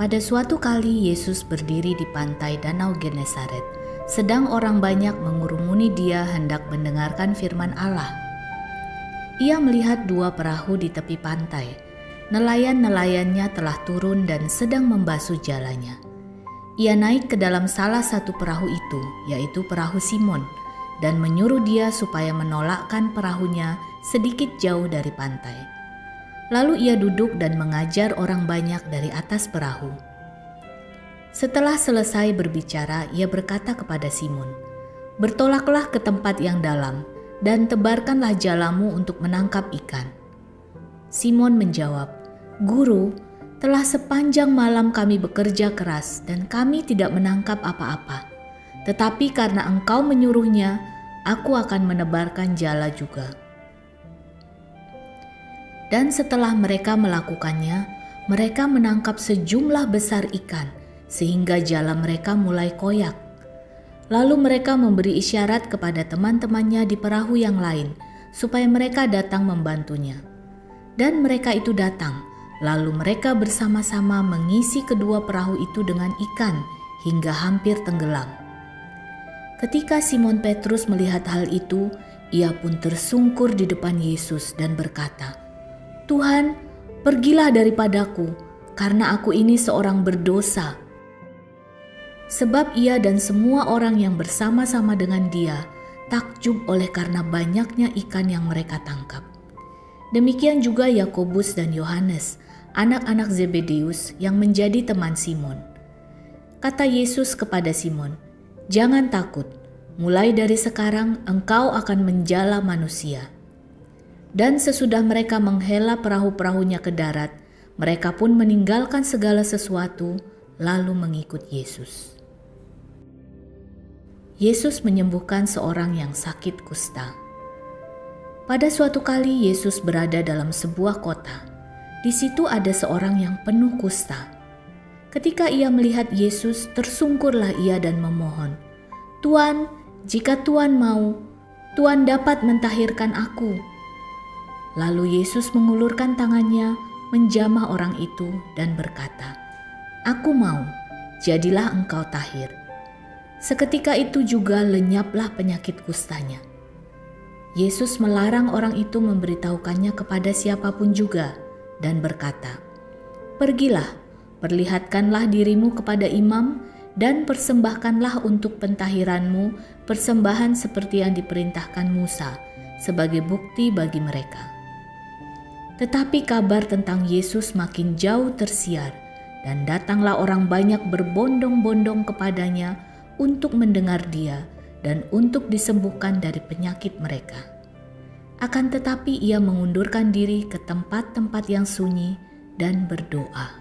Pada suatu kali Yesus berdiri di pantai Danau Genesaret, sedang orang banyak mengurumuni dia hendak mendengarkan firman Allah. Ia melihat dua perahu di tepi pantai. Nelayan-nelayannya telah turun dan sedang membasuh jalannya. Ia naik ke dalam salah satu perahu itu, yaitu perahu Simon, dan menyuruh dia supaya menolakkan perahunya sedikit jauh dari pantai. Lalu ia duduk dan mengajar orang banyak dari atas perahu. Setelah selesai berbicara, ia berkata kepada Simon, "Bertolaklah ke tempat yang dalam dan tebarkanlah jalamu untuk menangkap ikan." Simon menjawab, "Guru, telah sepanjang malam kami bekerja keras dan kami tidak menangkap apa-apa. Tetapi karena Engkau menyuruhnya, aku akan menebarkan jala juga." Dan setelah mereka melakukannya, mereka menangkap sejumlah besar ikan, sehingga jala mereka mulai koyak. Lalu mereka memberi isyarat kepada teman-temannya di perahu yang lain, supaya mereka datang membantunya. Dan mereka itu datang, lalu mereka bersama-sama mengisi kedua perahu itu dengan ikan, hingga hampir tenggelam. Ketika Simon Petrus melihat hal itu, ia pun tersungkur di depan Yesus dan berkata, "Tuhan, pergilah daripadaku, karena aku ini seorang berdosa." Sebab ia dan semua orang yang bersama-sama dengan dia takjub oleh karena banyaknya ikan yang mereka tangkap. Demikian juga Yakobus dan Yohanes, anak-anak Zebedeus yang menjadi teman Simon. Kata Yesus kepada Simon, "Jangan takut, mulai dari sekarang engkau akan menjala manusia." Dan sesudah mereka menghela perahu-perahunya ke darat, mereka pun meninggalkan segala sesuatu, lalu mengikut Yesus. Yesus menyembuhkan seorang yang sakit kusta. Pada suatu kali Yesus berada dalam sebuah kota. Di situ ada seorang yang penuh kusta. Ketika ia melihat Yesus, tersungkurlah ia dan memohon, "Tuan, jika Tuan mau, Tuan dapat mentahirkan aku." Lalu Yesus mengulurkan tangannya, menjamah orang itu dan berkata, "Aku mau, jadilah engkau tahir." Seketika itu juga lenyaplah penyakit kustanya. Yesus melarang orang itu memberitahukannya kepada siapapun juga dan berkata, "Pergilah, perlihatkanlah dirimu kepada imam dan persembahkanlah untuk pentahiranmu persembahan seperti yang diperintahkan Musa sebagai bukti bagi mereka." Tetapi kabar tentang Yesus makin jauh tersiar, dan datanglah orang banyak berbondong-bondong kepadanya untuk mendengar dia dan untuk disembuhkan dari penyakit mereka. Akan tetapi ia mengundurkan diri ke tempat-tempat yang sunyi dan berdoa.